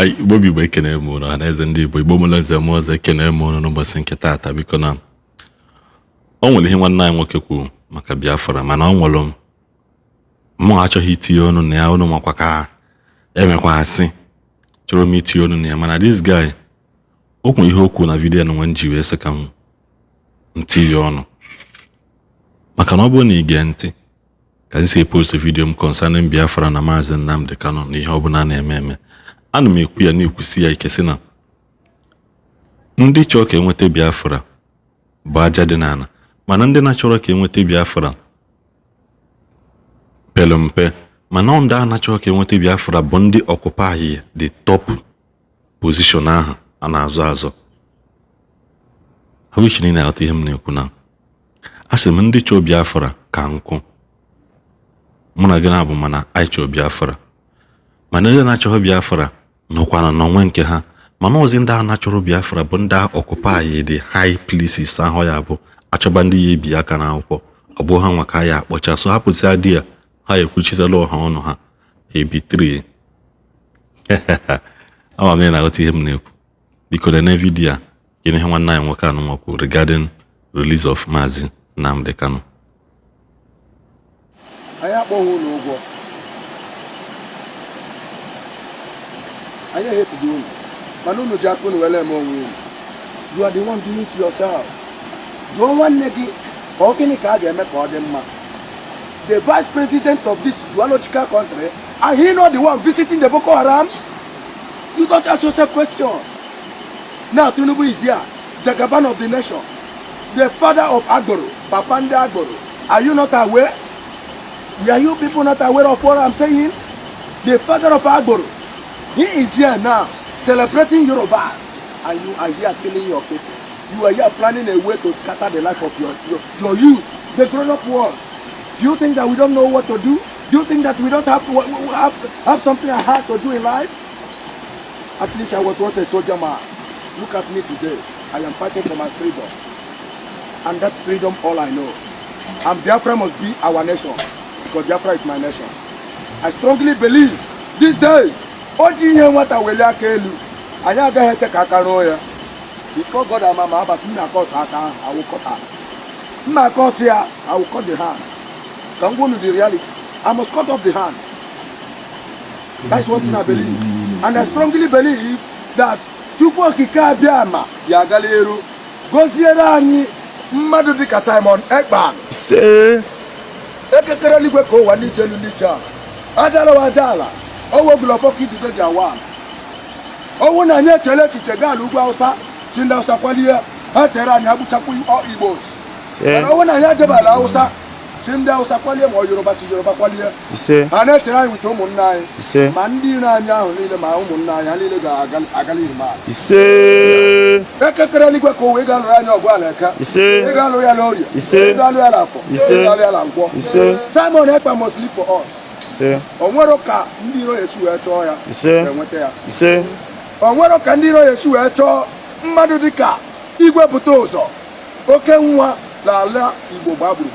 Ai Bobby bụ ekene m na eze ndị Igbo Igbo mụlụ eze m ọzọ ekene m n'ụbọchị nke taata biko na o nwere ihe nwanne anyị nwoke kwuru maka Biafra mana ọ nwere m achọghị itinye ọnụ na ya ọnụ makwa ka emekwa asị chọrọ m itinye ọnụ na ya mana this guy okwu ihe okwu na vidiyo na nwenji wee sị ka m tinye ọnụ maka na ọ bụrụ na ị gee ntị ka m si post vidiyo m concerning Biafra na Mazi Nnamdi Kanu na ihe ọ bụla na-eme ana m ekwu ya na-ekwusi ya ike sị na ndị chọrọ ka enweta Biafra bụ aja dị n'ala mana ndị na-achọrọ ka enweta Biafra pere mpe mana ndị a na-achọrọ ka enweta Biafra bụ ndị occupy the top position ahụ a na-azọ azọ awichi niile aghọta ihe m na-ekwu na asị m ndị chọrọ Biafra ka nkụ mụ na gị na-abụ mana anyị chọrọ Biafra mana ndị na-achọrọ Biafra nọkwana n'onwe nke ha mana ozi ndị a na-achọrọ Biafra bụ ndị occupy the high places ahụ ya bụ achọba ndị ya ebi aka n'akwụkwọ ọ bụ ha nwa ka ya akpọcha so hapụsị adị ya ha ekwuchitela ọha ọnụ ha ebitri ama m na-aghọta ihe m na-ekwu biko na vidiyo a gịnị ihe nwanne anyị nwoke anụ nwakwu regarding release of Mazi Nnamdi Kanu. Anyị akpọghị ụlọ ụgwọ anyị hate the unu mana unu ji aka unu wele eme onwe unu. You are the one doing it yourself. Jụọ nwanne gị ka ọ gịnị ka a ga-eme ka ọ dị mma. The vice president of this zoological country, are he not the one visiting the Boko Haram? You don't ask yourself question. Now Tinubu is there, Jagaban of the nation, the father of Agboro, Papande Agboro. Are you not aware? Are you people not aware of what I'm saying? The father of Agboro, he is here now celebrating Yorubas, and you are here killing your people. You are here planning a way to scatter the life of your youth, the grown-up ones. Do you think that we don't know what to do? Do you think that we don't have something hard to do in life? At least I was once a soldier man. Look at me today. I am fighting for my freedom. And that freedom all I know. And Biafra must be our nation. Because Biafra is my nation. I strongly believe these days, before God and Mama Abbas, I will cut her. I will cut the hand. Come go to the reality. I must cut off the hand. That's one thing I believe. And I strongly believe that Chukwu Kika Biama, Yagaleru, Gozierani, Madu Dika Simon, Ekban. Say, Ekakarali Weko, Wanicha Lulicha, Adala Wajala, Owo Glopoki to the Jawan. Owo Nanya Chele Chichaga, Lugausa, Sinda Sakwalia, Attire and Abuchapu or Igbos. Say, Owo Nanya Jabala Osa. Sinda Usakwali or Yoruba Qualia. And I try with Omunai. Mandina now, little Maumuna, and little Agalima. Ekakaranico, Egal Rano Gualaca, Egaloya, Simon Epa must live for us. Onwaroka, Ndiro Yesua Toya, Onwaroka Ndiro Yesua To, Madudika, Igwe Putoso, Okenwa, La Igbo Babu.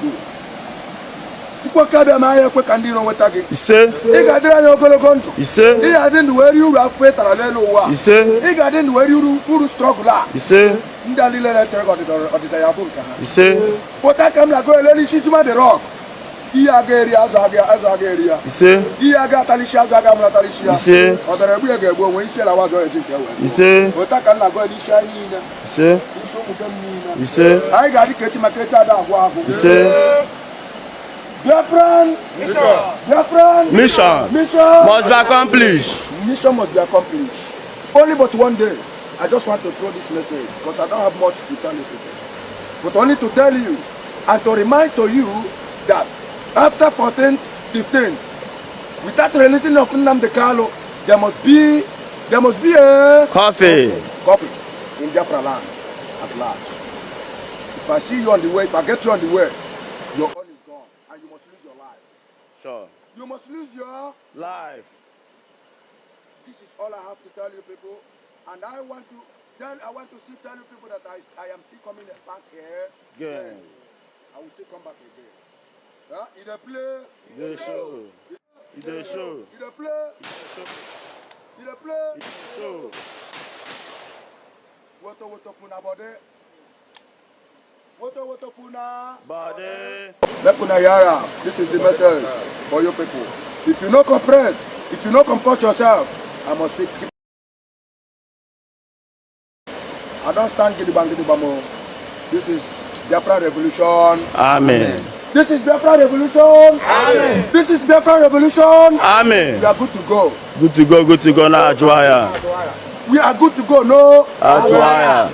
Kwakabe maya kwe kandiro wetagi. Iga dira ogologonto. Iga didn't wear you have faith and wa. Iga didn't wear you struggle. Ndalile letter got it or the Yabuka. What I come like she's the rock. Iageria Azageria. Iaga Talisha Zagamla Talisha. Or the Rebuga when we sell our going to go. What I can go to Shine. I got to catch my Keta. Biafran mission must be accomplished. Mission must be accomplished. Only but one day. I just want to throw this message because I don't have much to tell you today. But only to tell you and to remind to you that after 14th, 15th, without releasing of Nnamdi Kanu, there must be a coffee in Biafra land at large. If I see you on the way, if I get you on the way, your own is gone. And you must lose your life. Sure. You must lose your life. This is all I have to tell you people. And I want to still tell you people that I am still coming back here. Again. I will still come back again. It a play. It a show. It a show. It a play. Il est bleu. Chaud. Woto puna bode. Woto puna Body. Mepuna yara. This is the message for you people. If you no comprehend, if you no comport yourself, I must take. I don't stand Gidibamo. This is Biafra Revolution. Amen. This is Biafra Revolution. Amen. This is Biafra Revolution. Amen. We are good to go. Good to go now, Ajwaya. We are good to go, no? Ajwaya.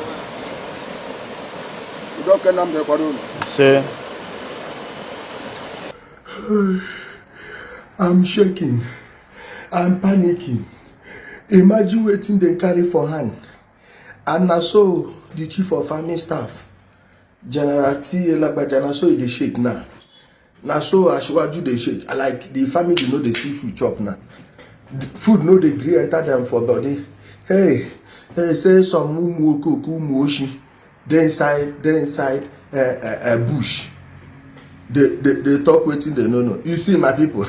You don't care Nnamdi Kanu. Say. I'm shaking. I'm panicking. Imagine waiting they carry for hand. And na so the chief of army staff, General T. Elagbaja, so they shake now. Na so Iwaji they shake. Like the family know they see food chop now. The food no they gree enter them for body. Hey, say some muoshi. They inside a bush. They talk waiting they no. You see my people.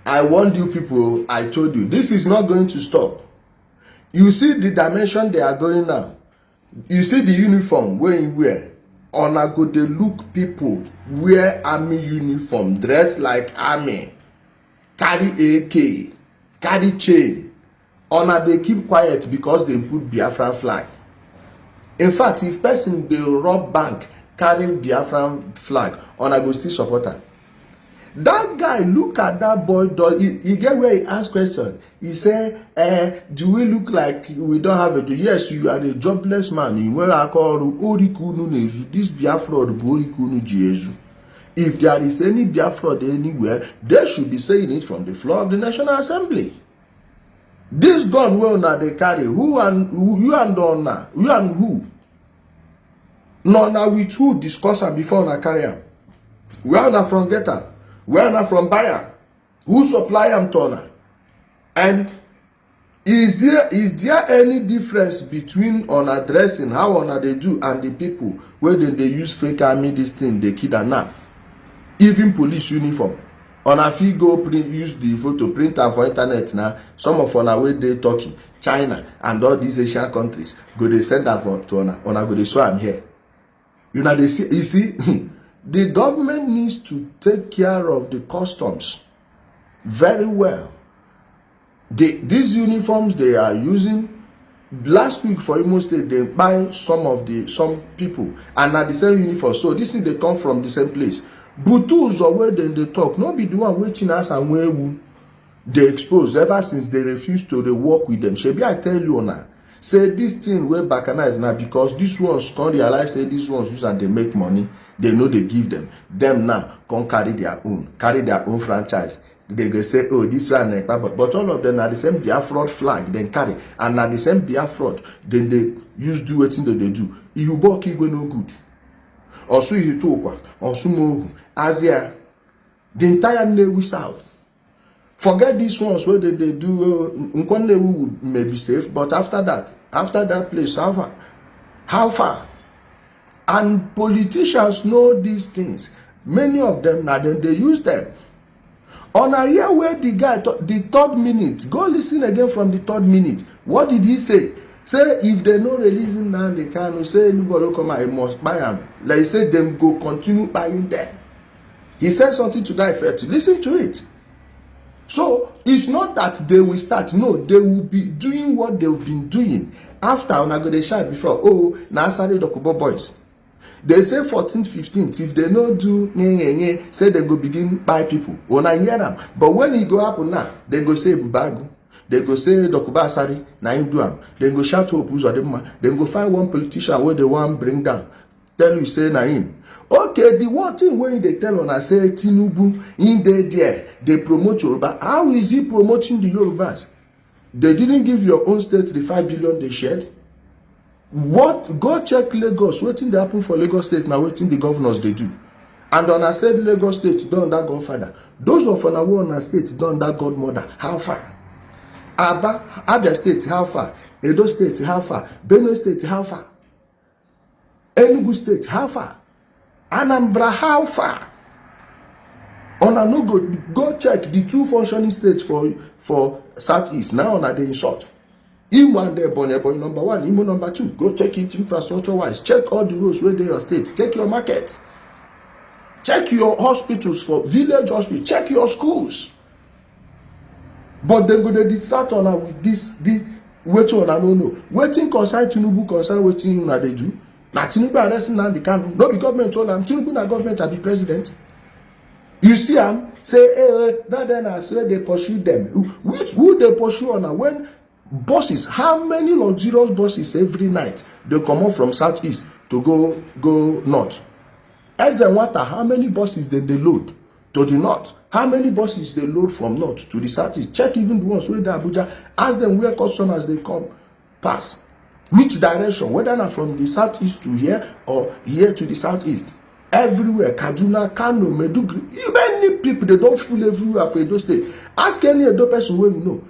I warned you people. I told you this is not going to stop. You see the dimension they are going now. You see the uniform where you wear. On a go they look people wear army uniform, dress like army, carry AK, carry chain. On a they keep quiet because they put Biafran flag. In fact, if person they rob bank carrying Biafran flag, on a go see supporter. That guy look at that boy. He get where he ask question. He say, do we look like we don't have a job? Yes, you are a jobless man. You were called Orikunu Nezu. This Biafra Orikunu Jesu. If there is any Biafra anywhere, they should be saying it from the floor of the National Assembly. This gun will not they carry. Who and you and Donna? You and who? No, now with who discuss am before na carry am? Where na from get am? Where not from buyer? Who supply am turner? And is there any difference between on addressing how on they do and the people where they use fake army this thing they kidnap? Even police uniform. On a fee go print use the photo print am for internet now. Some of on our way they Turkey, China, and all these Asian countries go they send them for to on a go they show am here. You know they see you see. The government needs to take care of the customs very well. These uniforms they are using, last week for Imo State, they buy some people and at the same uniform. So this is they come from the same place. Butus or where they talk, no be the one waiting us and where they expose ever since they refuse to work with them. Shebi I tell you now. Say this thing where bacana now because these ones can't realize say these ones use and they make money. They know they give them now can't carry their own franchise. They go say, oh, this one, but all of them are the same Biafra flag, then carry, and at the same Biafra, then they use do what they do. You walk you no good. Also you talk, also more Asia, the entire Newu South. Forget these ones where they do Nkwanlewu may be safe, but after that place, how far? And politicians know these things. Many of them now then they use them. On a year where the guy the third minute, go listen again from the third minute. What did he say? Say if they no releasing now they can say anybody come I must buy them. Like he said them go continue buying them. He said something to that effect. Listen to it. So it's not that they will start. No, they will be doing what they've been doing. After on I go they shout before. Oh, now Saturday the Kubo boys. They say 14th, 15th. If they no do, say they go begin buy people. When I hear them, but when it go happen now, they go say Bubagu. They go say Dokuba Asari, na him do am. They go shout to Opus or them. They go find one politician where they want bring down. Tell you say na him. Okay, the one thing when they tell on I say Tinubu in there, they promote Yoruba. How is he promoting the Yorubas? They didn't give your own state the 5 billion they shared. What? Go check Lagos. Waiting they happen for Lagos State now. Waiting the governors they do. And on I said Lagos State done that Godfather. Those of on our state done that Godmother. How far? Abia State how far? Edo State how far? Benue State how far? Enugu State how far? Anambra how far? Una no go check the 2 functioning states for southeast. Now una dey insult. Imo and Ebonyi number 1, Imo number 2. Go check it infrastructure wise. Check all the roads where they your states. Check your markets. Check your hospitals for village hospitals. Check your schools. But they go to distract una with this wetin una no know. Wetin concern Tinubu concern wetin una dey do. Na Tinubu arresting Nnamdi Kanu. No be government told am. Tinubu na government I be president. You see am say now then I say they pursue them. Who they pursue on when buses? How many luxurious buses every night they come up from southeast to go north? As and water, how many buses they load to the north? How many buses they load from north to the southeast? Check even the ones where they Abuja. Ask them where customers they come pass. Which direction? Whether not from the southeast to here or here to the southeast. Everywhere, Kaduna, Kano, Meduguri, many people, they don't fool everywhere for Edo State. Ask any Edo person where you know.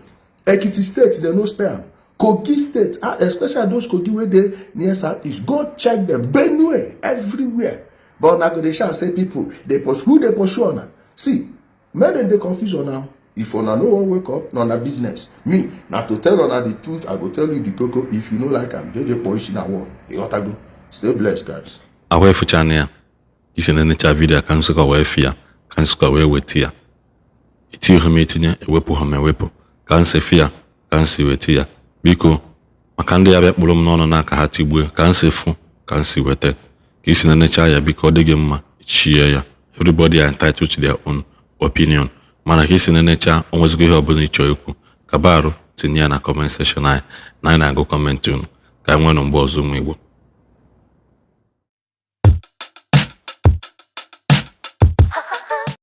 Ekiti State, they no spare. Kogi State, especially those Kogi where they near Southeast, go check them. Benue, everywhere. But now they shall say people, they pursue, who they pursue on now? See, men they confuse on now. If you no one wake up, no na business. Me, now to tell on the truth, I will tell you the cocoa. If you know like I'm JJ Poishi na one. You got to do. Stay blessed, guys. Away for Chania. Isi na necha video ka nsuka wee fia ka nsuka wee wetia iti ha metinye ewepu ha mewepu ka nse fia ka nsi wetia biko maka ndị ya bịa kpụrụ m n'ọnụ n'aka ha tigbuo ka nsi fu ka nsi wete ka isi na necha ya biko ọ dịghị mma chie ya. Everybody are entitled to their own opinion mana ka isi na necha onwezigo ihe ọbụla ịchọ ikwu ka barụ tinye ya na comment section anyị na anyị na-agụ comment unu ka anyị nwee mgbe ọzọ ụmụ Igbo.